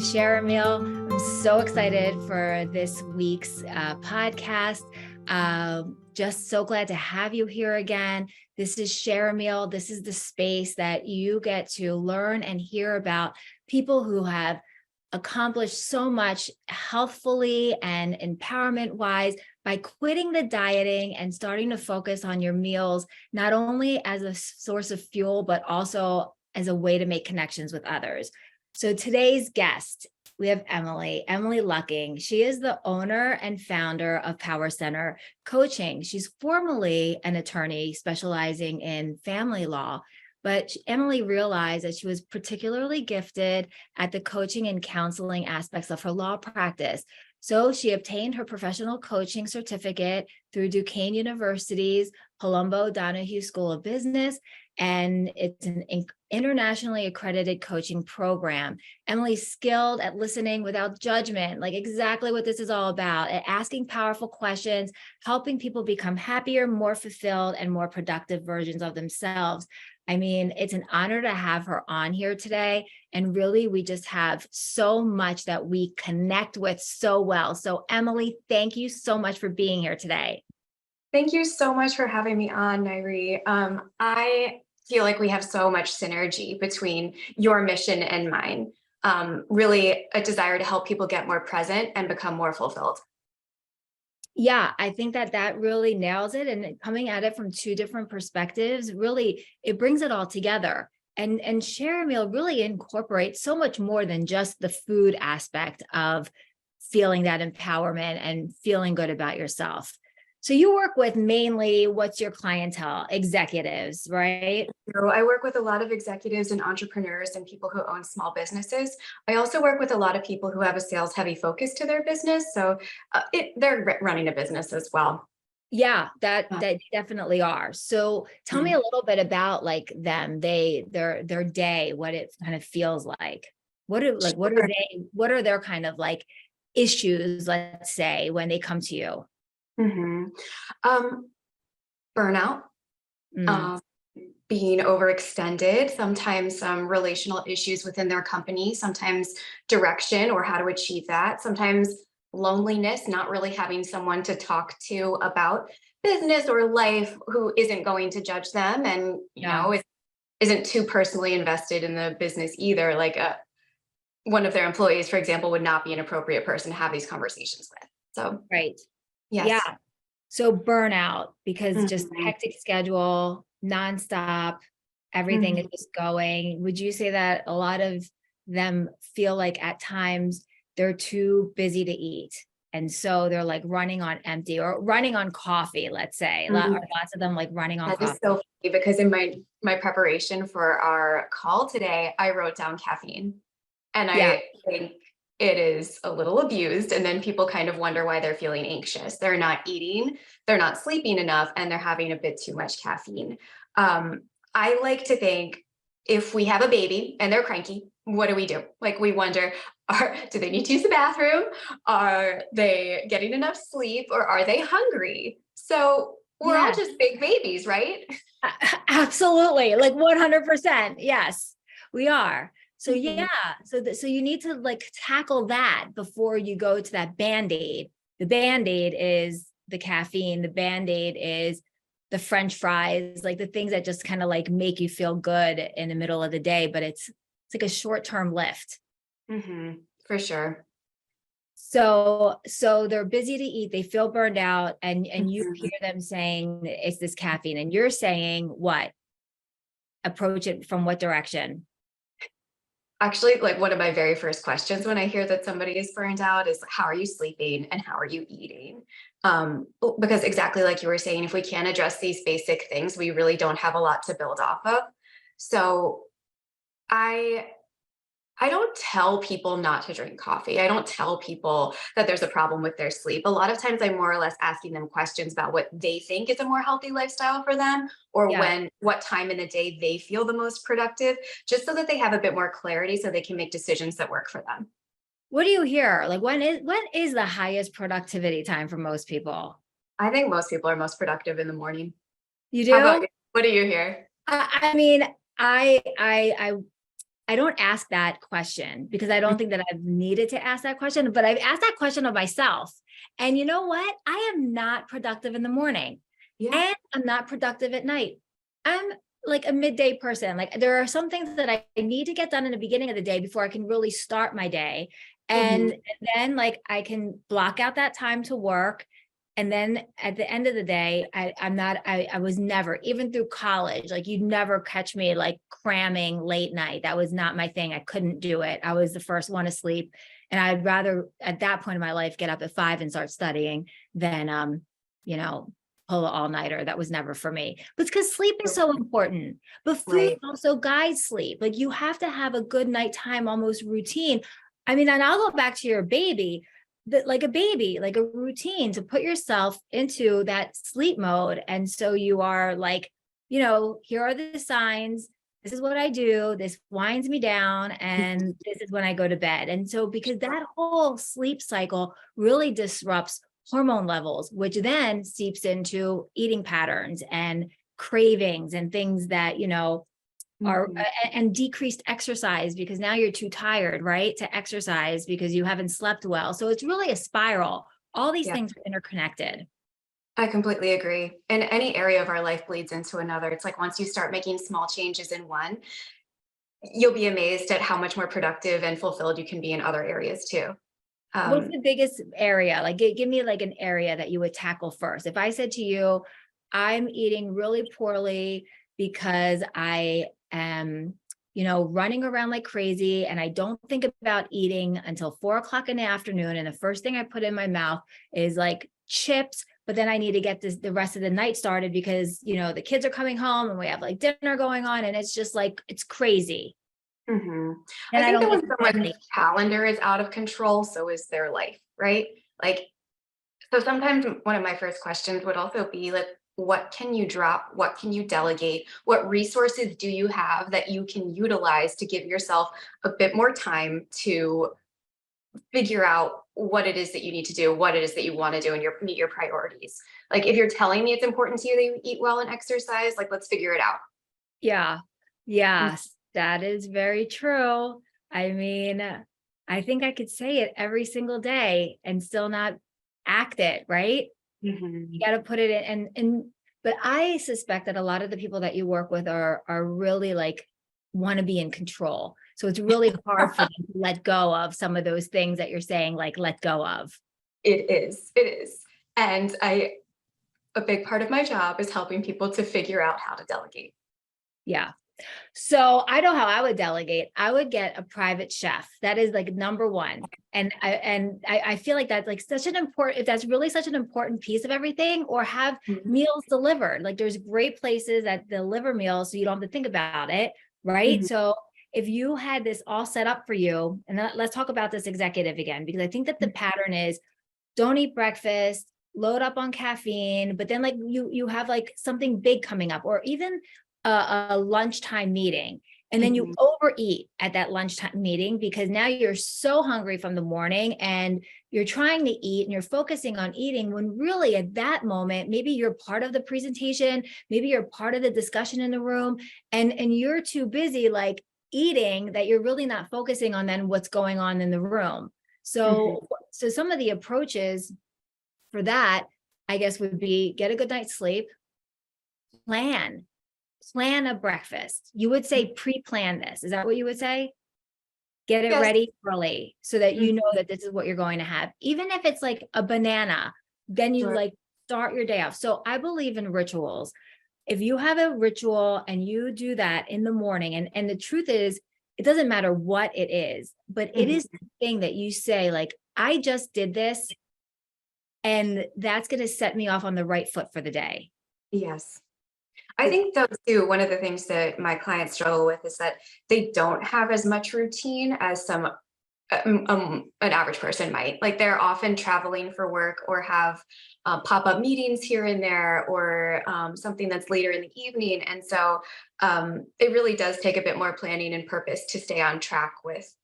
to Share a Meal. I'm so excited for this week's podcast. Just so glad to have you here again. This is Share a Meal. This is the space that you get to learn and hear about people who have accomplished so much healthfully and empowerment-wise by quitting the dieting and starting to focus on your meals, not only as a source of fuel, but also as a way to make connections with others. So today's guest, we have Emily Lucking. She is the owner and founder of Power Center Coaching. She's formerly an attorney specializing in family law, but Emily realized that she was particularly gifted at the coaching and counseling aspects of her law practice. So she obtained her professional coaching certificate through Duquesne University's Palumbo Donahue School of Business, and it's an internationally accredited coaching program. Emily's skilled at listening without judgment, like exactly what this is all about, at asking powerful questions, helping people become happier, more fulfilled, and more productive versions of themselves. I mean, it's an honor to have her on here today. And really, we just have so much that we connect with so well. So Emily, thank you so much for being here today. Thank you so much for having me on, Nyree. I feel like we have so much synergy between your mission and mine. Really a desire to help people get more present and become more fulfilled. Yeah, I think that really nails it. And coming at it from two different perspectives, really, it brings it all together. And Share a Meal really incorporates so much more than just the food aspect of feeling that empowerment and feeling good about yourself. So you work with mainly, what's your clientele? Executives, right? So I work with a lot of executives and entrepreneurs and people who own small businesses. I also work with a lot of people who have a sales heavy focus to their business. So they're running a business as well. Yeah, that definitely are. So tell me a little bit about like them, their day, what it kind of feels like. What are their kind of like issues, let's say, when they come to you? Burnout, being overextended, sometimes some relational issues within their company, sometimes direction or how to achieve that, sometimes loneliness, not really having someone to talk to about business or life who isn't going to judge them and isn't too personally invested in the business either. Like one of their employees, for example, would not be an appropriate person to have these conversations with. So right. yes. Yeah. So burnout, because just hectic schedule, nonstop, everything is just going. Would you say that a lot of them feel like at times they're too busy to eat? And so they're like running on empty or running on coffee, let's say. Lots of them like running on coffee. That is so funny because in my preparation for our call today, I wrote down caffeine. And I think it is a little abused. And then people kind of wonder why they're feeling anxious. They're not eating, they're not sleeping enough, and they're having a bit too much caffeine. I like to think if we have a baby and they're cranky, what do we do? Like we wonder, do they need to use the bathroom? Are they getting enough sleep or are they hungry? So we're all just big babies, right? Absolutely. Like 100%. Yes, we are. So so you need to like tackle that before you go to that Band-Aid. The Band-Aid is the caffeine. The Band-Aid is the French fries, like the things that just kind of like make you feel good in the middle of the day, but it's like a short-term lift. For sure. So they're busy to eat, they feel burned out, and you hear them saying it's this caffeine, and you're saying what? Approach it from what direction? Actually, like one of my very first questions when I hear that somebody is burned out is how are you sleeping and how are you eating? Because exactly like you were saying, if we can't address these basic things, we really don't have a lot to build off of. So I don't tell people not to drink coffee. I don't tell people that there's a problem with their sleep. A lot of times I'm more or less asking them questions about what they think is a more healthy lifestyle for them, or what time in the day they feel the most productive, just so that they have a bit more clarity so they can make decisions that work for them. What do you hear? Like when is the highest productivity time for most people? I think most people are most productive in the morning. You do? How about you? What do you hear? I mean, I I don't ask that question because I don't think that I've needed to ask that question, but I've asked that question of myself. And you know what? I am not productive in the morning Yeah. and I'm not productive at night. I'm like a midday person. Like there are some things that I need to get done in the beginning of the day before I can really start my day. And then like I can block out that time to work. And then at the end of the day, I was never, even through college, like you'd never catch me like cramming late night. That was not my thing. I couldn't do it. I was the first one to sleep. And I'd rather at that point in my life, get up at 5 and start studying than, you know, pull an all-nighter. That was never for me. But it's because sleep is so important. But food Right. also guides sleep. Like you have to have a good nighttime, almost routine. I mean, and I'll go back to your baby, that like a baby, like a routine to put yourself into that sleep mode. And so you are like, you know, here are the signs. This is what I do. This winds me down. And this is when I go to bed. And so because that whole sleep cycle really disrupts hormone levels, which then seeps into eating patterns and cravings and things that, you know, are and decreased exercise because now you're too tired, right, to exercise because you haven't slept well. So it's really a spiral. All these Yeah. things are interconnected. I completely agree. And any area of our life bleeds into another. It's like once you start making small changes in one, you'll be amazed at how much more productive and fulfilled you can be in other areas too. What's Um, the biggest area? Like give me like an area that you would tackle first. If I said to you, I'm eating really poorly because I am, you know, running around like crazy and I don't think about eating until 4 o'clock in the afternoon. And the first thing I put in my mouth is like chips, but then I need to get the rest of the night started because, you know, the kids are coming home and we have like dinner going on and it's just like, it's crazy. mhm. And I I think don't that get when to someone's sleep. calendar is out of control, so is their life, right? Like, so sometimes one of my first questions would also be like, what can you drop? What can you delegate? What resources do you have that you can utilize to give yourself a bit more time to figure out what it is that you need to do, what it is that you want to do, and meet your priorities? Like, if you're telling me it's important to you that you eat well and exercise, like, let's figure it out. Yeah. Yes, that is very true. I mean, I think I could say it every single day and still not act it, right? You Mhm. got to put it in but I suspect that a lot of the people that you work with are really like want to be in control. So it's really hard for them to let go of some of those things that you're saying, like let go of. It is. It is. And a big part of my job is helping people to figure out how to delegate. Yeah. So I know how I would delegate. I would get a private chef. That is like number one. And I feel like that's like such an important, if that's really such an important piece of everything, or have Mhm. meals delivered. Like there's great places that deliver meals so you don't have to think about it. Right. Mhm. So if you had this all set up for you, and let's talk about this executive again, because I think that the pattern is don't eat breakfast, load up on caffeine, but then like you have like something big coming up, or even a lunchtime meeting, and then you Mhm. overeat at that lunchtime meeting because now you're so hungry from the morning and you're trying to eat and you're focusing on eating when really at that moment maybe you're part of the presentation, maybe you're part of the discussion in the room, and you're too busy like eating that you're really not focusing on then what's going on in the room. Mhm. So some of the approaches for that, I guess, would be get a good night's sleep, plan, plan a breakfast. You would say pre-plan this. Is that what you would say? Get it Yes. ready early so that you know Mhm. that this is what you're going to have. Even if it's like a banana, then you Sure. like start your day off. So I believe in rituals. If you have a ritual and you do that in the morning, and the truth is, it doesn't matter what it is, but it is Mhm. the thing that you say, like, I just did this, and that's going to set me off on the right foot for the day. Yes. I think though too, one of the things that my clients struggle with is that they don't have as much routine as an average person might. Like they're often traveling for work or have pop-up meetings here and there, or something that's later in the evening. And so it really does take a bit more planning and purpose to stay on track with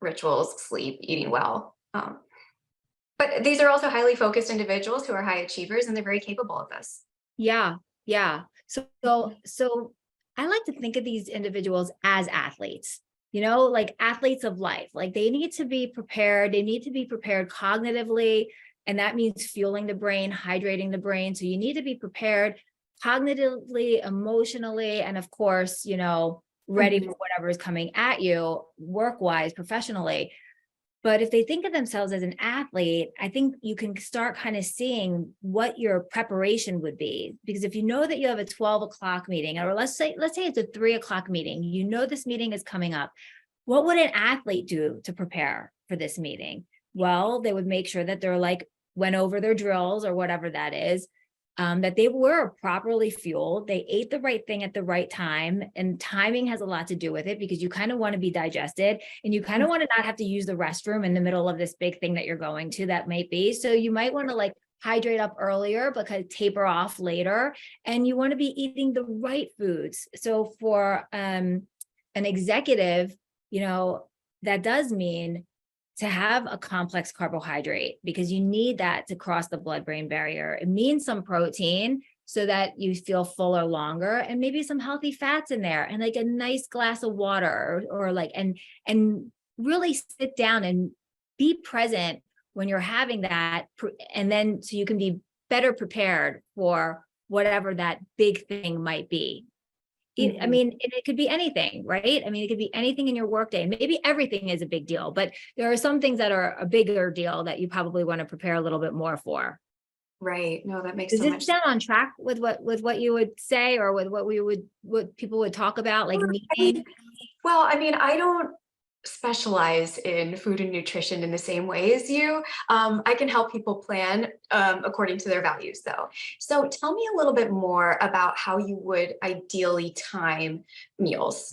rituals, sleep, eating well. But these are also highly focused individuals who are high achievers, and they're very capable of this. Yeah, yeah. So I like to think of these individuals as athletes. like athletes of life. Like they need to be prepared. They need to be prepared cognitively. And that means fueling the brain, hydrating the brain. So you need to be prepared cognitively, emotionally, and of course, ready for whatever is coming at you work-wise, professionally. But if they think of themselves as an athlete, I think you can start kind of seeing what your preparation would be. Because if you know that you have a 12 o'clock meeting, or let's say it's a 3 o'clock meeting, this meeting is coming up. What would an athlete do to prepare for this meeting? Well, they would make sure that they're went over their drills or whatever that is, that they were properly fueled, they ate the right thing at the right time, and timing has a lot to do with it because you kind of want to be digested and you kind of want to not have to use the restroom in the middle of this big thing that you're going to, that might be. So you might want to hydrate up earlier, because taper off later, and you want to be eating the right foods. So for an executive, that does mean to have a complex carbohydrate, because you need that to cross the blood-brain barrier. It means some protein so that you feel fuller longer, and maybe some healthy fats in there, and a nice glass of water, or and really sit down and be present when you're having that. And then so you can be better prepared for whatever that big thing might be. I mean, it could be anything, right? I mean, it could be anything in your workday, and maybe everything is a big deal, but there are some things that are a bigger deal that you probably want to prepare a little bit more for. Right. No, that makes Does so this much sound on track with what you would say, or with what people would talk about, sense. meeting? Well, I mean, I don't specialize in food and nutrition in the same way as you. I can help people plan according to their values, though. So tell me a little bit more about how you would ideally time meals,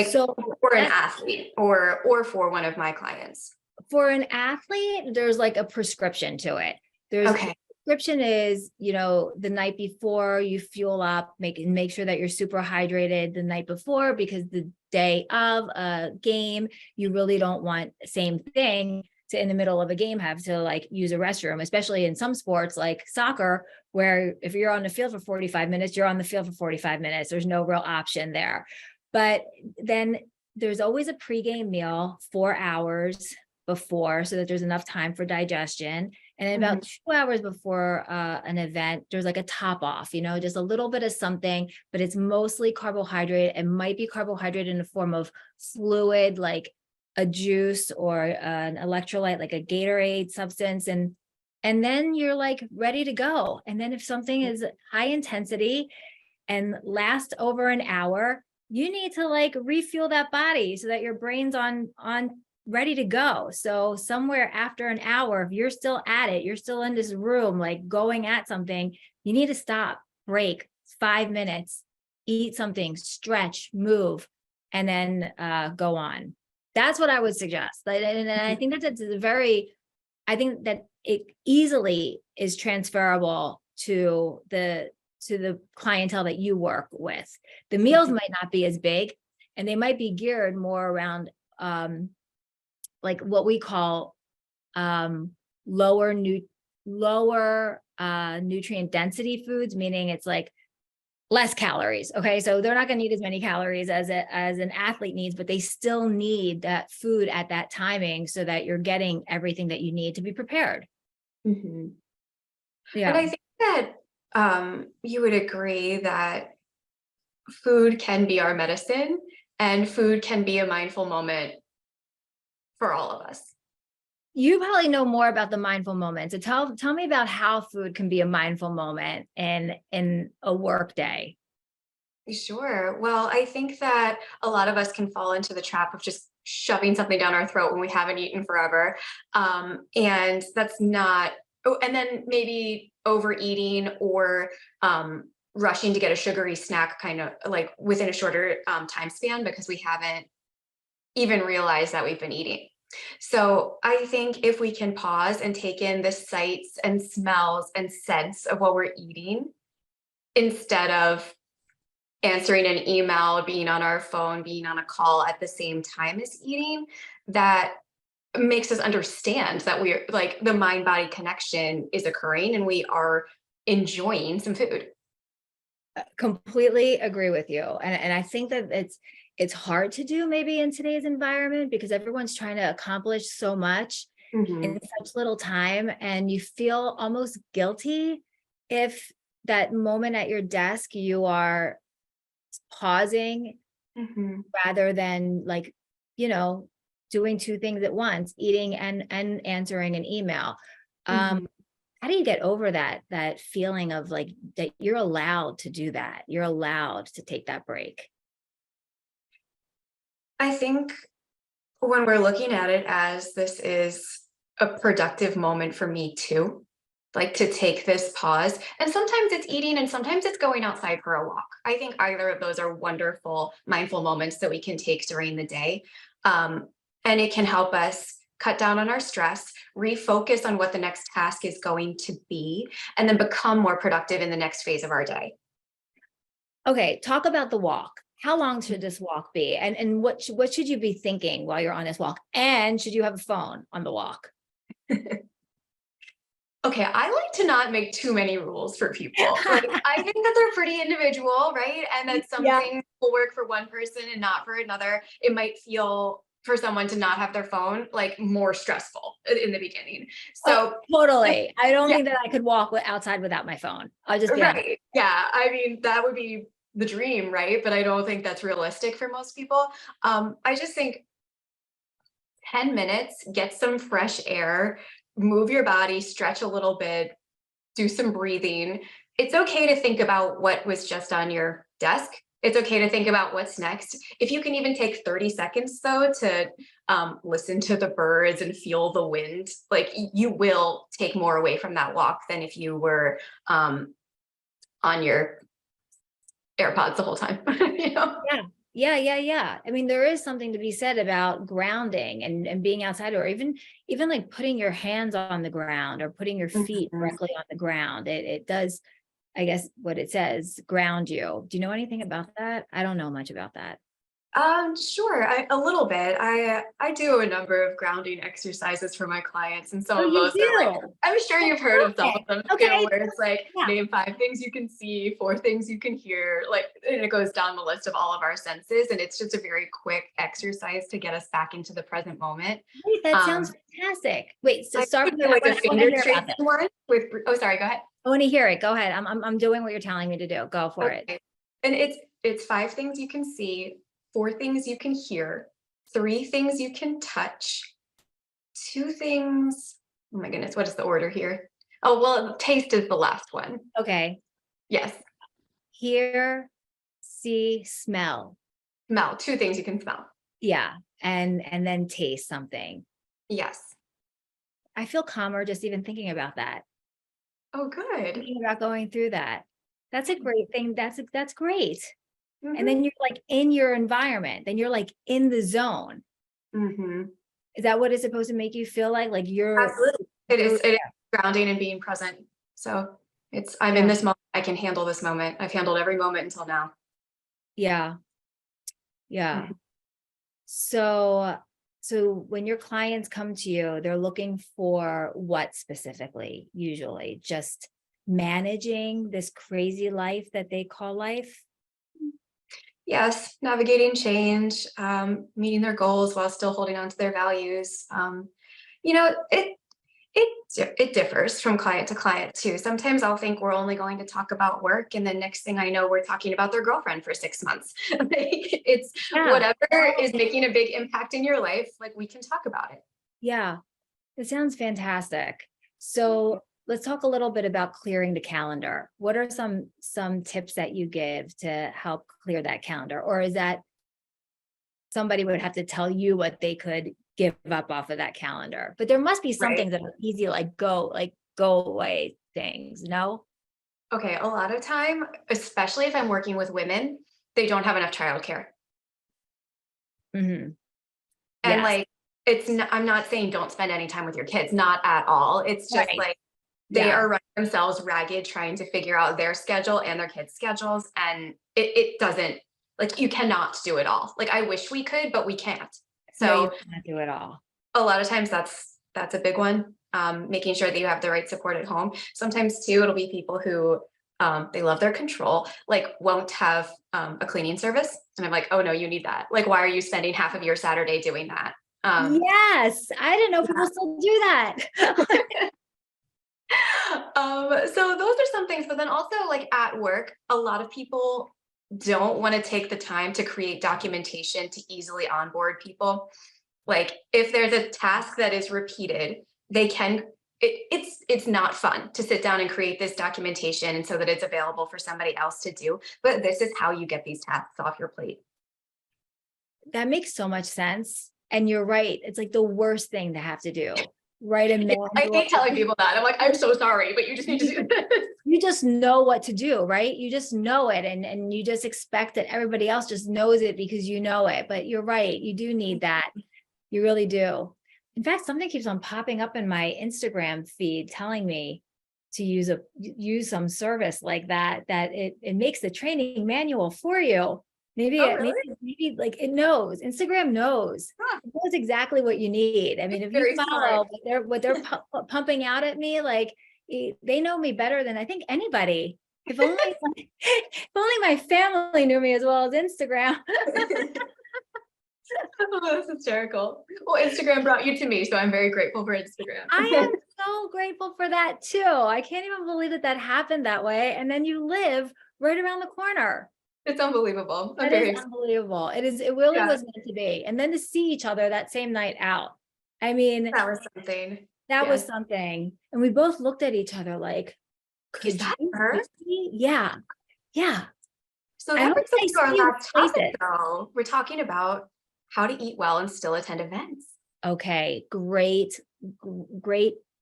So for an athlete or for one of my clients. for an athlete, there's a prescription to it. Okay. Prescription is, the night before you fuel up, make sure that you're super hydrated the night before, because the day of a game, you really don't want the same thing to, in the middle of a game, have to use a restroom, especially in some sports like soccer, where if you're on the field for 45 minutes, you're on the field for 45 minutes. There's no real option there. But then there's always a pregame meal 4 hours before, so that there's enough time for digestion. And then about 2 hours before an event, there's a top off, just a little bit of something, but it's mostly carbohydrate. It might be carbohydrate in the form of fluid, like a juice or an electrolyte, like a Gatorade substance. And then you're ready to go. And then if something is high intensity and lasts over an hour, you need to refuel that body so that your brain's on ready to go. So somewhere after an hour, if you're still at it, you're still in this room, going at something, you need to stop, break 5 minutes, eat something, stretch, move, and then go on. That's what I would suggest. And I think that's I think that it easily is transferable to the clientele that you work with. The meals might not be as big, and they might be geared more around what we call lower nutrient density foods, meaning it's less calories. Okay, so they're not going to need as many calories as an athlete needs, but they still need that food at that timing so that you're getting everything that you need to be prepared. And Yeah. I think that you would agree that food can be our medicine, and food can be a mindful moment for all of us. You probably know more about the mindful moment. So tell me about how food can be a mindful moment in a work day. Sure. Well, I think that a lot of us can fall into the trap of just shoving something down our throat when we haven't eaten forever. And that's not, and then maybe overeating or rushing to get a sugary snack kind of within a shorter time span because we haven't even realize that we've been eating. So I think if we can pause and take in the sights and smells and scents of what we're eating, instead of answering an email, being on our phone, being on a call at the same time as eating, that makes us understand that we're the mind-body connection is occurring and we are enjoying some food. Completely agree with you. And I think that it's hard to do maybe in today's environment because everyone's trying to accomplish so much in such little time, and you feel almost guilty if that moment at your desk you are pausing rather than like, doing two things at once, eating and answering an email. How do you get over that feeling of like that you're allowed to do that? You're allowed to take that break. I think when we're looking at it as this is a productive moment for me too, like to take this pause, and sometimes it's eating and sometimes it's going outside for a walk. I think either of those are wonderful mindful moments that we can take during the day. And it can help us cut down on our stress, refocus on what the next task is going to be, and then become more productive in the next phase of our day. Okay, talk about the walk. How long should this walk be? And what should you be thinking while you're on this walk? And should you have a phone on the walk? Okay, I like to not make too many rules for people. Like, I think that they're pretty individual, right? And that some things will work for one person and not for another. It might feel for someone to not have their phone like more stressful in the beginning. So totally. I don't think that I could walk outside without my phone. I'll just be honest. Yeah, I mean, that would be the dream, right? But I don't think that's realistic for most people. I just think 10 minutes, get some fresh air, move your body, stretch a little bit, do some breathing. It's okay to think about what was just on your desk. It's okay to think about what's next. If you can even take 30 seconds though to listen to the birds and feel the wind, like you will take more away from that walk than if you were on your AirPods the whole time. Yeah. I mean, there is something to be said about grounding and being outside, or even like putting your hands on the ground or putting your feet directly on the ground. It does, I guess what it says, ground you. Do you know anything about that? I don't know much about that. Sure, a little bit. I do a number of grounding exercises for my clients, and some of you those do? are like, I'm sure you've heard of some of them, Okay. where it's like name 5 things you can see, 4 things you can hear, like, and it goes down the list of all of our senses, and it's just a very quick exercise to get us back into the present moment. Wait, that sounds fantastic. Wait, so start with like a finger tracing one with. Oh, sorry. Go ahead. I want to hear it. Go ahead. I'm doing what you're telling me to do. Go for it. And it's 5 things you can see, 4 things you can hear, 3 things you can touch, 2 things. Oh my goodness, what is the order here? Oh, well, taste is the last one. Okay. Yes. Hear, see, smell. Smell, 2 things you can smell. Yeah. And then taste something. Yes. I feel calmer just even thinking about that. Oh, good. Thinking about going through that. That's a great thing. That's great. And then you're like in your environment, then you're like in the zone. Is that what it's supposed to make you feel like? Like you're absolutely. It is grounding and being present. So I'm in this moment. I can handle this moment. I've handled every moment until now. Yeah. So when your clients come to you, they're looking for what specifically? Usually just managing this crazy life that they call life. Yes, navigating change, meeting their goals while still holding on to their values. It differs from client to client too. Sometimes I'll think we're only going to talk about work, and then next thing I know, we're talking about their girlfriend for 6 months. It's whatever is making a big impact in your life, like we can talk about it. Yeah, it sounds fantastic. So let's talk a little bit about clearing the calendar. What are some tips that you give to help clear that calendar? Or is that somebody would have to tell you what they could give up off of that calendar? But there must be some things that are easy, like go away things, no? Okay, a lot of time, especially if I'm working with women, they don't have enough childcare. And like, I'm not saying don't spend any time with your kids, not at all. It's just like they are running themselves ragged trying to figure out their schedule and their kids' schedules. And it doesn't, like, you cannot do it all. Like, I wish we could, but we can't. So no, you can't do it all. A lot of times that's a big one. Making sure that you have the right support at home. Sometimes too, it'll be people who They love their control, like won't have a cleaning service. And I'm like, oh no, you need that. Like, why are you spending half of your Saturday doing that? Yes, I didn't know people still do that. So those are some things, but then also like at work, a lot of people don't want to take the time to create documentation to easily onboard people. Like if there's a task that is repeated, they can, it's not fun to sit down and create this documentation and so that it's available for somebody else to do. But this is how you get these tasks off your plate. That makes so much sense. And you're right. It's like the worst thing to have to do. Write a manual. I hate telling people that. I'm like, I'm so sorry, but you just need to do this. You just know what to do, right? You just know it. And you just expect that everybody else just knows it because you know it. But you're right. You do need that. You really do. In fact, something keeps on popping up in my Instagram feed telling me to use some service like that, that it makes the training manual for you. Maybe, Oh, really? maybe like it knows. Instagram knows. Huh. It knows exactly what you need. I mean, if you Very follow smart. what they're pumping out at me, like they know me better than I think anybody. If only, if only my family knew me as well as Instagram. Oh, that's hysterical. Well, Instagram brought you to me, so I'm very grateful for Instagram. I am so grateful for that too. I can't even believe that happened that way. And then you live right around the corner. It's unbelievable. I'm That very is excited. unbelievable. It really Yeah, was meant to be. And then to see each other that same night out. I mean, that was something. that was Yes. something. And we both looked at each other like, Is could that you her? see? Yeah. Yeah. So I that hope brings us they to our see you last places. topic, though. We're talking about how to eat well and still attend events. Okay, great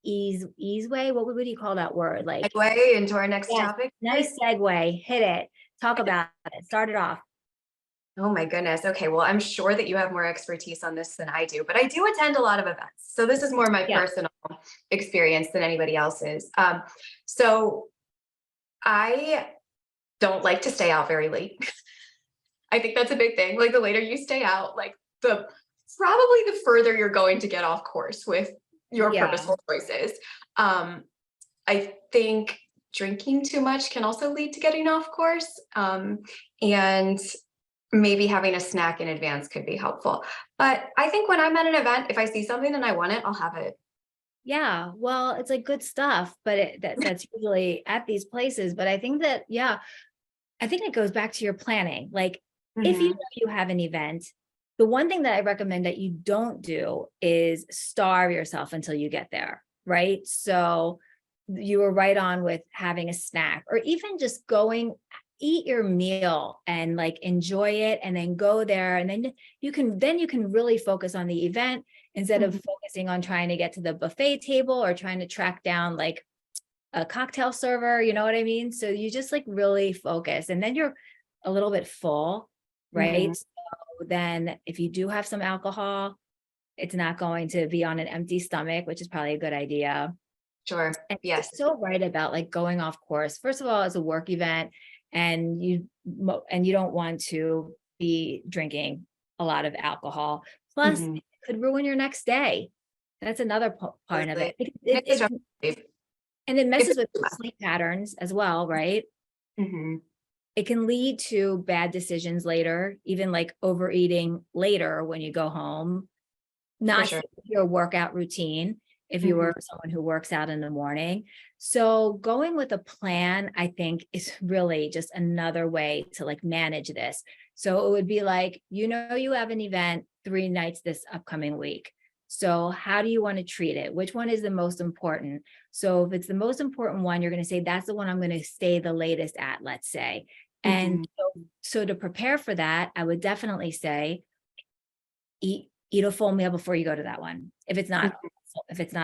ease way. What would you call that word? Like, Segue into our next yes, topic. nice segue. Hit it. Talk about it. Start it off. Oh my goodness. Okay, well, I'm sure that you have more expertise on this than I do, but I do attend a lot of events. So this is more my Yeah. personal experience than anybody else's. So I don't like to stay out very late. I think that's a big thing. Like the later you stay out, like probably the further you're going to get off course with your Yeah. purposeful choices. I think drinking too much can also lead to getting off course. And maybe having a snack in advance could be helpful. But I think when I'm at an event, if I see something and I want it, I'll have it. Yeah. Well, it's like good stuff, but that's usually at these places. But I think that, yeah, I think it goes back to your planning. Like if you know you have an event, the one thing that I recommend that you don't do is starve yourself until you get there, right? So you were right on with having a snack or even just eat your meal and like enjoy it and then go there. And then you can really focus on the event instead of focusing on trying to get to the buffet table or trying to track down like a cocktail server, you know what I mean? So you just like really focus and then you're a little bit full, right? So then if you do have some alcohol, it's not going to be on an empty stomach, which is probably a good idea. Sure. And Yes. you're so right about like going off course. First of all, it's a work event and you don't want to be drinking a lot of alcohol. Plus it could ruin your next day. That's another part of it. And it messes with sleep patterns as well, right? It can lead to bad decisions later, even like overeating later when you go home, not your workout routine if you were someone who works out in the morning. So going with a plan, I think, is really just another way to like manage this. So it would be like, you have an event 3 nights this upcoming week. So how do you want to treat it? Which one is the most important? So if it's the most important one, you're going to say, that's the one I'm going to stay the latest at, let's say. And so to prepare for that, I would definitely say, eat a full meal before you go to that one. If it's not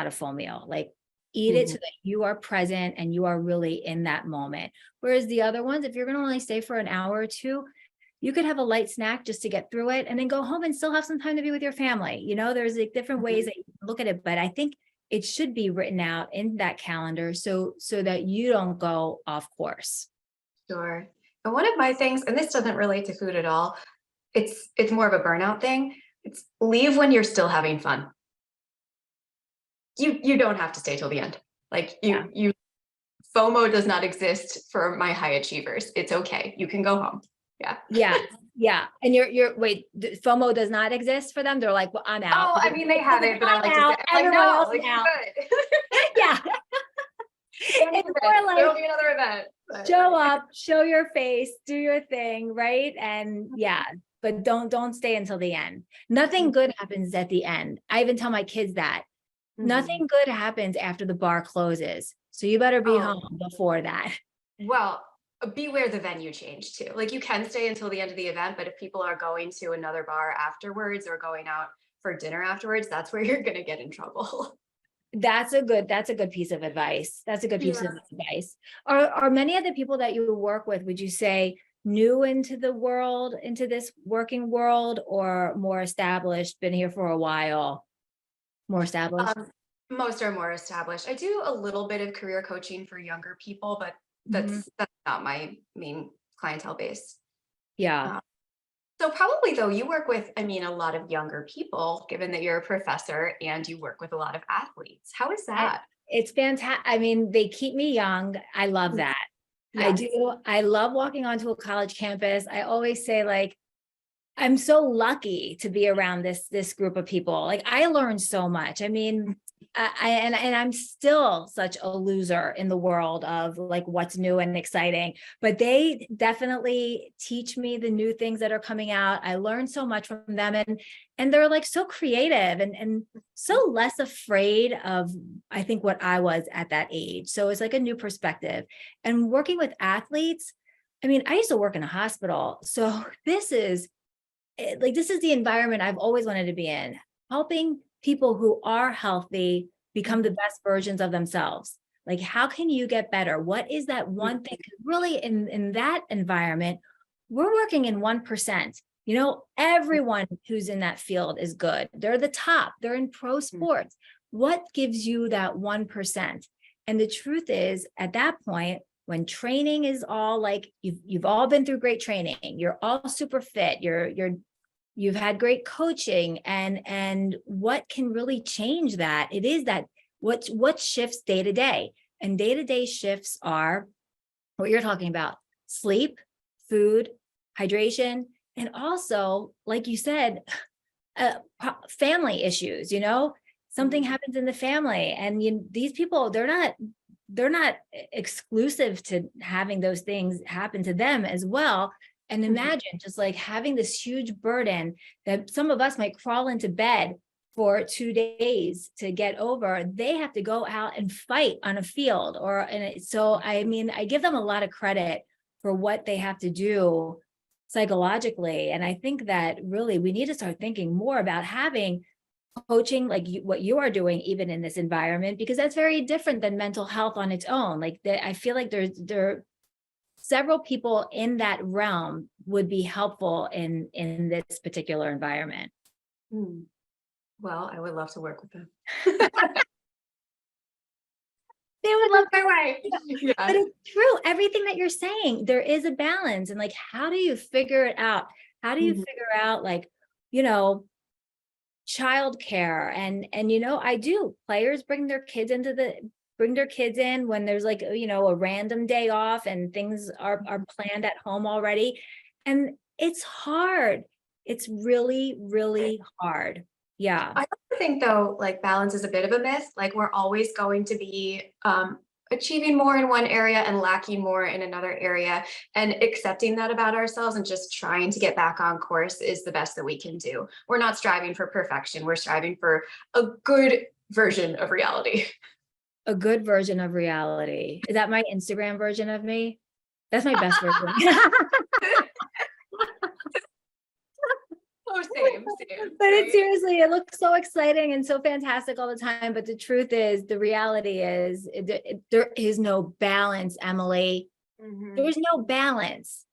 a full meal, like eat it so that you are present and you are really in that moment. Whereas the other ones, if you're going to only stay for an hour or two, you could have a light snack just to get through it and then go home and still have some time to be with your family. There's like different ways that you can look at it, but I think it should be written out in that calendar so that you don't go off course. Sure. And one of my things, and this doesn't relate to food at all, it's more of a burnout thing. It's leave when you're still having fun. You don't have to stay till the end. Like you FOMO does not exist for my high achievers. It's okay. You can go home. Yeah. Yeah. Yeah. And wait, FOMO does not exist for them. They're like, well, I'm out. Oh, I mean, they have it, but I I'm like to out. say, I'm like, Everyone no, else like, is you're out. good. Yeah. It's more like, There'll be another event. show up, show your face, do your thing, right? And yeah, but don't stay until the end. Nothing good happens at the end. I even tell my kids that. Nothing good happens after the bar closes. So you better be home before that. Well, beware the venue change too. Like you can stay until the end of the event, but if people are going to another bar afterwards or going out for dinner afterwards, that's where you're going to get in trouble. That's a good piece of advice. That's a good piece of advice. Are many of the people that you work with, would you say, new into the world, into this working world, or more established, been here for a while? More established? Most are more established. I do a little bit of career coaching for younger people, but that's not my main clientele base. Yeah. So probably though, you work with, I mean, a lot of younger people, given that you're a professor and you work with a lot of athletes. How is that? It's fantastic. I mean, they keep me young. I love that. I do. I love walking onto a college campus. I always say, like, I'm so lucky to be around this group of people. Like, I learned so much. I mean, and I'm still such a loser in the world of like what's new and exciting, but they definitely teach me the new things that are coming out. I learned so much from them, and they're like so creative and so less afraid of, I think, what I was at that age. So it's like a new perspective. And working with athletes, I mean, I used to work in a hospital. So this is the environment I've always wanted to be in, helping people who are healthy become the best versions of themselves. Like, how can you get better? What is that one thing? Really, in that environment, we're working in 1%. You know, everyone who's in that field is good. They're the top. They're in pro sports. What gives you that 1%? And the truth is, at that point, when training is all like, you've all been through great training, you're all super fit, you've had great coaching, and what can really change that? It is that what shifts day to day, and day to day shifts are what you're talking about: sleep, food, hydration, and also, like you said, family issues. You know, something happens in the family, and these people, they're not exclusive to having those things happen to them as well. And imagine just like having this huge burden that some of us might crawl into bed for 2 days to get over. They have to go out and fight on a field, so I mean, I give them a lot of credit for what they have to do psychologically. And I think that really we need to start thinking more about having coaching like what you are doing, even in this environment, because that's very different than mental health on its own. Like, I feel like there several people in that realm would be helpful in this particular environment. Well, I would love to work with them. They would love my way. Yeah. But it's true. Everything that you're saying, there is a balance. And like, how do you figure it out? How do you figure out, like, childcare and I do. Players bring their kids in when there's like, a random day off and things are planned at home already. And it's hard. It's really, really hard. Yeah. I also think though, like balance is a bit of a myth. Like we're always going to be achieving more in one area and lacking more in another area, and accepting that about ourselves and just trying to get back on course is the best that we can do. We're not striving for perfection. We're striving for a good version of reality. A good version of reality. Is that my Instagram version of me? That's my best version. Oh, same. But right? Seriously, it looks so exciting and so fantastic all the time. But the truth is, the reality is, there is no balance, Emily. There's no balance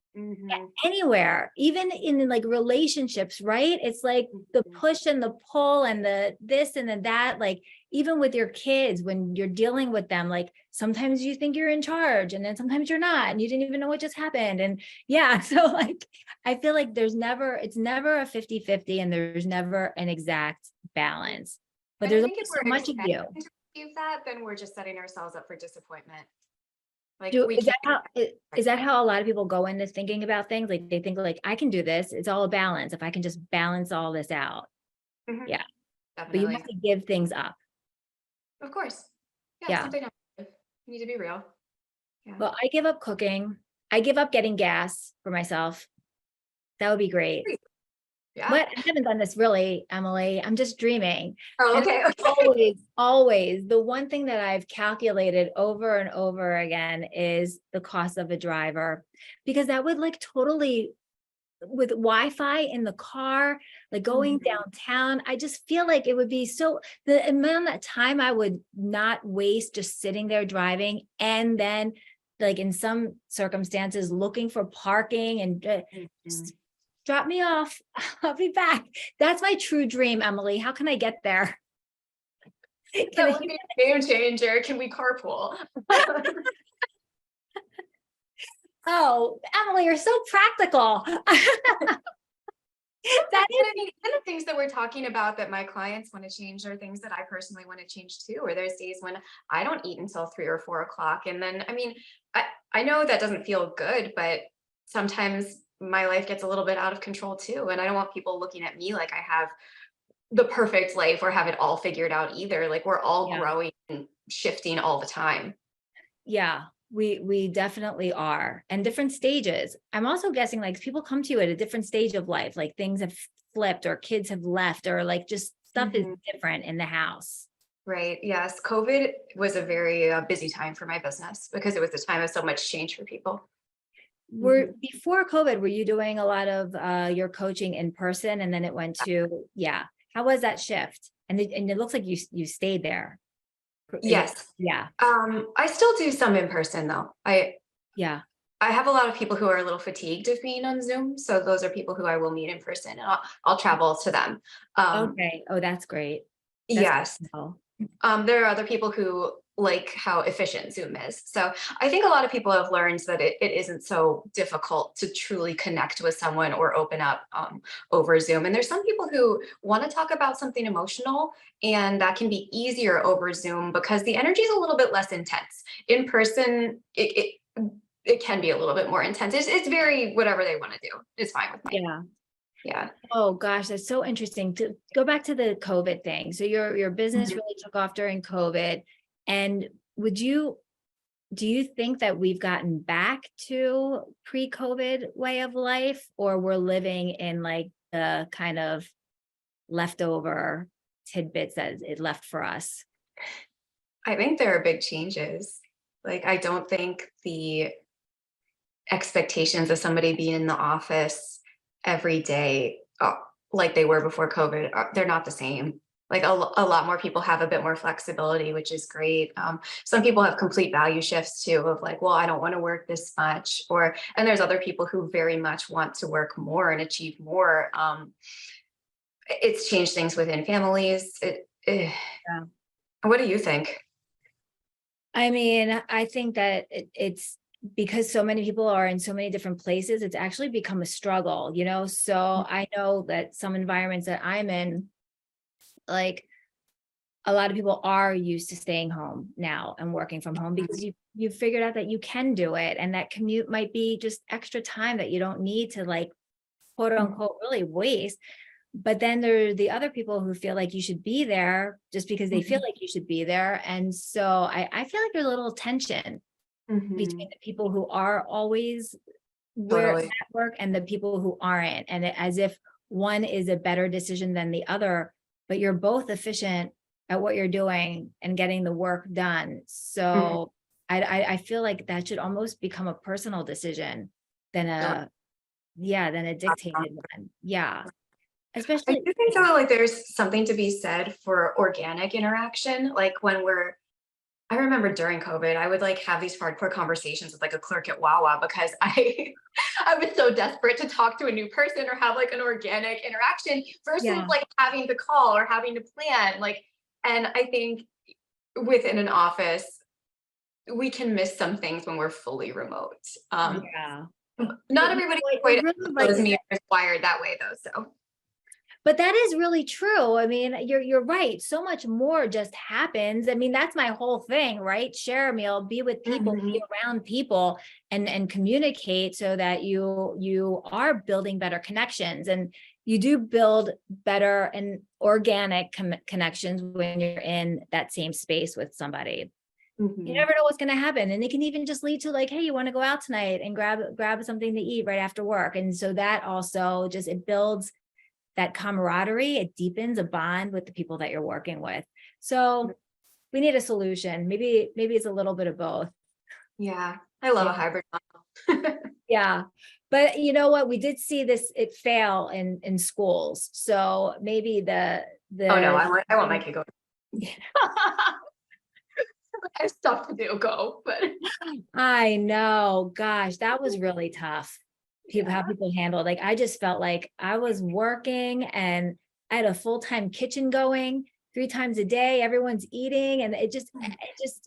anywhere, even in like relationships, right? It's like the push and the pull and the this and the that, like even with your kids, when you're dealing with them, like sometimes you think you're in charge and then sometimes you're not, and you didn't even know what just happened. And yeah, so like, I feel like it's never a 50-50 and there's never an exact balance, but there's so much of you. To achieve that, then we're just setting ourselves up for disappointment. Like we can't. Is that how a lot of people go into thinking about things? Like they think like, I can do this. It's all a balance. If I can just balance all this out. Mhm, Yeah. But you have definitely. to give things up. Of course. Yeah, Yeah. something else. You need to be real. Yeah. Well, I give up cooking. I give up getting gas for myself. That would be great. Yeah. What? I haven't done this really, Emily. I'm just dreaming. Oh, And okay. Okay. always, the one thing that I've calculated over and over again is the cost of a driver, because that would like totally, with Wi-Fi in the car, like going Mhm. downtown, I just feel like it would be so, the amount of time I would not waste just sitting there driving, and then like in some circumstances looking for parking and Mhm. just drop me off. I'll be back. That's my true dream, Emily. How can I get there? Can That I? would be a game changer. Can we carpool? Oh, Emily, you're so practical. That But is, I mean, even the things that we're talking about that my clients want to change are things that I personally want to change too. Or there's days when I don't eat until 3 or 4 o'clock. And then, I mean, I know that doesn't feel good, but sometimes my life gets a little bit out of control too. And I don't want people looking at me like I have the perfect life or have it all figured out either. Like we're all yeah, growing and shifting all the time. yeah. We definitely are, and different stages. I'm also guessing like people come to you at a different stage of life, like things have flipped or kids have left or like just stuff is Mhm. different in the house. Right. Yes. COVID was a very busy time for my business because it was a time of so much change for people. Were Mhm. before COVID, were you doing a lot of your coaching in person and then it went to, yeah. How was that shift? And it looks like you stayed there. Is it? Yes. Yeah. I still do some in person though. Yeah. I have a lot of people who are a little fatigued of being on Zoom. So those are people who I will meet in person and I'll travel to them. Um, Okay. Oh, that's great. That's good yes. to know. There are other people who like how efficient Zoom is. So I think a lot of people have learned that it isn't so difficult to truly connect with someone or open up over Zoom. And there's some people who want to talk about something emotional, and that can be easier over Zoom because the energy is a little bit less intense. In person, it can be a little bit more intense. It's very whatever they want to do. It's fine with me. Yeah. Yeah. Oh gosh, that's so interesting. To go back to the COVID thing. So your business Mhm. really took off during COVID. And would you do you think that we've gotten back to pre-COVID way of life, or we're living in like the kind of leftover tidbits that it left for us? I think there are big changes. Like, I don't think the expectations of somebody being in the office every day, like they were before COVID, they're not the same. Like a lot more people have a bit more flexibility, which is great. Some people have complete value shifts too, of like, well, I don't want to work this much, and there's other people who very much want to work more and achieve more. It's changed things within families. Yeah. What do you think? I mean, I think that it's because so many people are in so many different places, it's actually become a struggle, you know? So I know that some environments that I'm in, like a lot of people are used to staying home now and working from home because you've figured out that you can do it, and that commute might be just extra time that you don't need to like quote unquote really waste. But then there are the other people who feel like you should be there just because they feel Mhm. like you should be there. And so I feel like there's a little tension between Mhm. the people who are always where Totally. at work and the people who aren't, and as if one is a better decision than the other, but you're both efficient at what you're doing and getting the work done. Mhm. So I feel like that should almost become a personal decision than a, yeah, than a dictated one. Yeah, I especially, do think though, like there's something to be said for organic interaction. Like I remember during COVID, I would like have these hardcore conversations with like a clerk at Wawa because I was so desperate to talk to a new person or have like an organic interaction versus yeah, like having to call or having to plan. And I think within an office, we can miss some things when we're fully remote. Um, yeah. not everybody You're quite really right. knows me or is wired that way though. So But that is really true. I mean, you're right. So much more just happens. I mean, that's my whole thing, right? Share a meal, be with people, be around people, and communicate so that you are building better connections, and you do build better and organic connections when you're in that same space with somebody. You never know what's going to happen, and it can even just lead to like, hey, you want to go out tonight and grab something to eat right after work. And so that also just, it builds that camaraderie, it deepens a bond with the people that you're working with. So we need a solution. Maybe it's a little bit of both. Yeah, I love a hybrid model. Yeah. But you know what? We did see it fail in schools. So maybe the Oh no, I want my kid going. I have stuff to do, go, but I know, gosh, that was really tough. How people handled, like, I just felt like I was working and I had a full-time kitchen going 3 times a day. Everyone's eating, and it just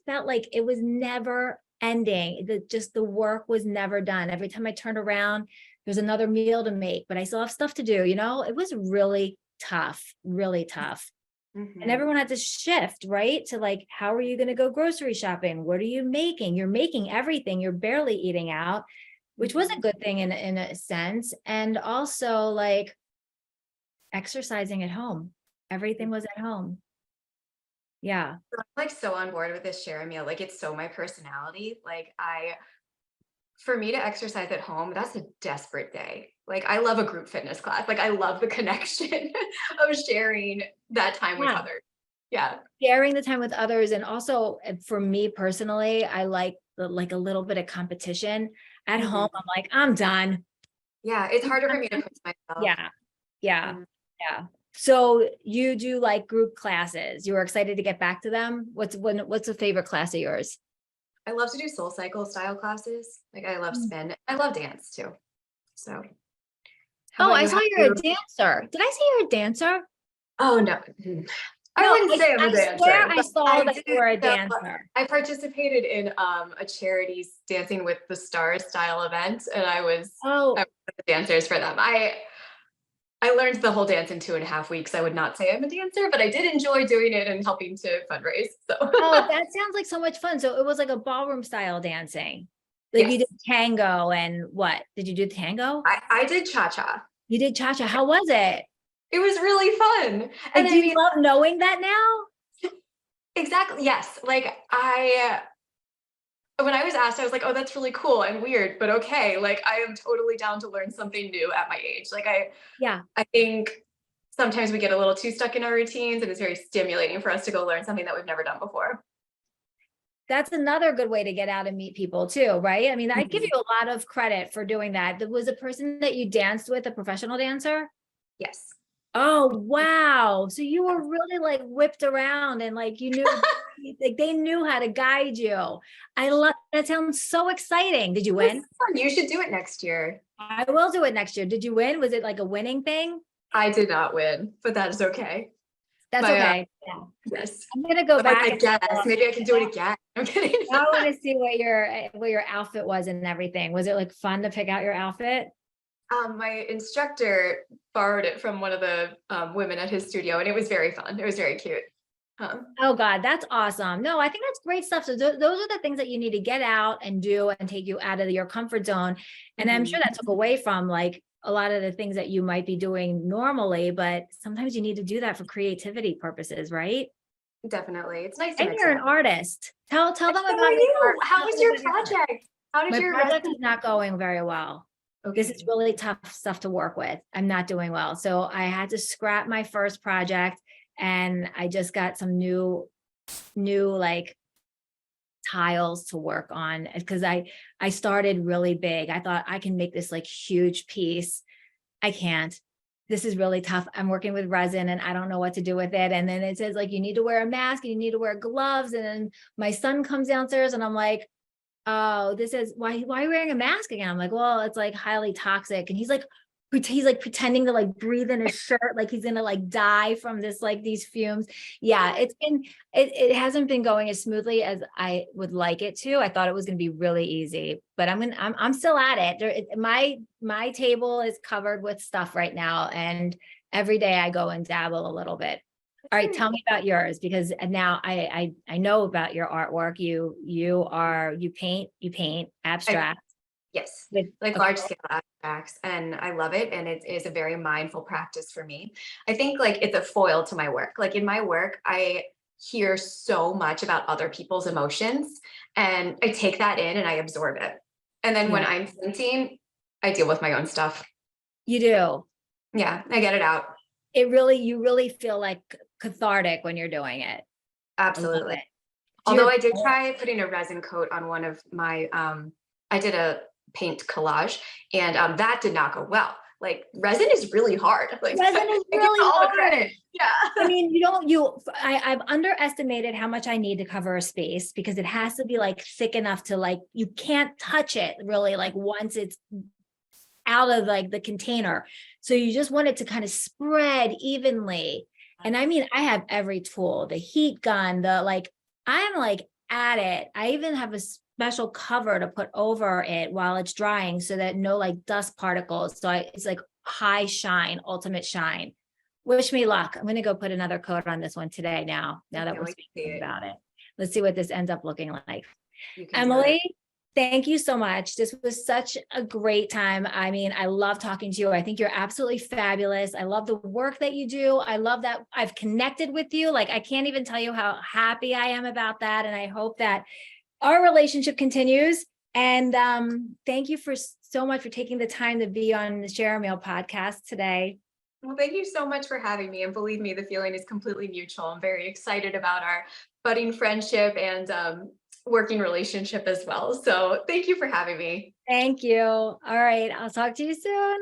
felt like it was never ending. The work was never done. Every time I turned around, there's another meal to make, but I still have stuff to do. It was really tough, really tough. And everyone had to shift, right? To like, how are you going to go grocery shopping? What are you making? You're making everything. You're barely eating out, which was a good thing in a sense. And also like exercising at home. Everything was at home. Yeah. I'm like so on board with this share a meal. Like it's so my personality. Like for me to exercise at home, that's a desperate day. Like I love a group fitness class. Like I love the connection of sharing that time with others. Yeah. Sharing the time with others. And also for me personally, I like a little bit of competition. At home, I'm like, I'm done. Yeah. It's harder for me to push myself. Yeah. Yeah. Yeah. So you do like group classes. You were excited to get back to them. What's a favorite class of yours? I love to do soul cycle style classes. Like I love spin. I love dance too. So. I saw you're a dancer. Did I say you're a dancer? Oh no. I wouldn't say I'm a dancer. Swear I saw that you were a dancer. I participated in a charity's Dancing with the Stars style event, and I was one of the dancers for them. I learned the whole dance in 2.5 weeks. I would not say I'm a dancer, but I did enjoy doing it and helping to fundraise. So that sounds like so much fun. So it was like a ballroom style dancing. Like you did tango, and what? Did you do tango? I did cha-cha. You did cha-cha. How was it? It was really fun. And do you love knowing that now? Exactly. Yes. Like when I was asked, I was like, oh, that's really cool and weird, but okay. Like I am totally down to learn something new at my age. Like I think sometimes we get a little too stuck in our routines, and it's very stimulating for us to go learn something that we've never done before. That's another good way to get out and meet people too, right? I mean, I give you a lot of credit for doing that. Was a person that you danced with a professional dancer? Yes. Oh, wow. So you were really like whipped around, and like you knew, like they knew how to guide you. I love that. Sounds so exciting. Did you win? You should do it next year. I will do it next year. Did you win? Was it like a winning thing? I did not win, but that is okay. That's okay. Yeah. Yes. I'm gonna go back. I guess maybe I can do it again. I'm kidding. I want to see what your outfit was and everything. Was it like fun to pick out your outfit? My instructor borrowed it from one of the women at his studio, and it was very fun. It was very cute. Oh God, that's awesome. No, I think that's great stuff. So those are the things that you need to get out and do and take you out of your comfort zone. And I'm sure that took away from like a lot of the things that you might be doing normally, but sometimes you need to do that for creativity purposes, right? Definitely. It's nice to And you're an artist. Tell them about you. How was your project? How did your project is not going very well. Okay. This is really tough stuff to work with. I'm not doing well. So I had to scrap my first project, and I just got some new like tiles to work on, because I started really big. I thought I can make this like huge piece. I can't. This is really tough. I'm working with resin and I don't know what to do with it. And then it says like, you need to wear a mask and you need to wear gloves. And then my son comes downstairs and I'm like, oh, this is why are you wearing a mask again? I'm like, well, it's like highly toxic. And he's like, he's like pretending to like breathe in his shirt, like he's gonna like die from this, like these fumes. Yeah, it hasn't been going as smoothly as I would like it to. I thought it was gonna be really easy, but I'm still at it. My table is covered with stuff right now, and every day I go and dabble a little bit. All right, tell me about yours, because now I know about your artwork. You paint abstract. Yes, With like large scale abstracts, and I love it. And it is a very mindful practice for me. I think like it's a foil to my work. Like in my work, I hear so much about other people's emotions, and I take that in and I absorb it. And then when Yeah, I'm painting, I deal with my own stuff. you do. Yeah, I get it out. You really feel like cathartic when you're doing it. I love Absolutely. it. Do Although your I did try putting a resin coat on one of my, I did a paint collage, and that did not go well. Like resin is really hard. Like resin is I give really all the hard. credit. Yeah. I mean, I've underestimated how much I need to cover a space, because it has to be like thick enough to like, you can't touch it really, like once it's out of like the container. So you just want it to kind of spread evenly. And I mean, I have every tool, the heat gun, I'm like at it. I even have a special cover to put over it while it's drying, so that no like dust particles. It's like high shine, ultimate shine. Wish me luck. I'm going to go put another coat on this one today now that we're speaking about it. Let's see what this ends up looking like. You can do it. Emily, thank you so much. This was such a great time. I mean, I love talking to you. I think you're absolutely fabulous. I love the work that you do. I love that I've connected with you. Like, I can't even tell you how happy I am about that. And I hope that our relationship continues. And thank you for so much for taking the time to be on the Share a Meal podcast today. Well, thank you so much for having me. And believe me, the feeling is completely mutual. I'm very excited about our budding friendship and working relationship as well. So thank you for having me. Thank you. All right. I'll talk to you soon.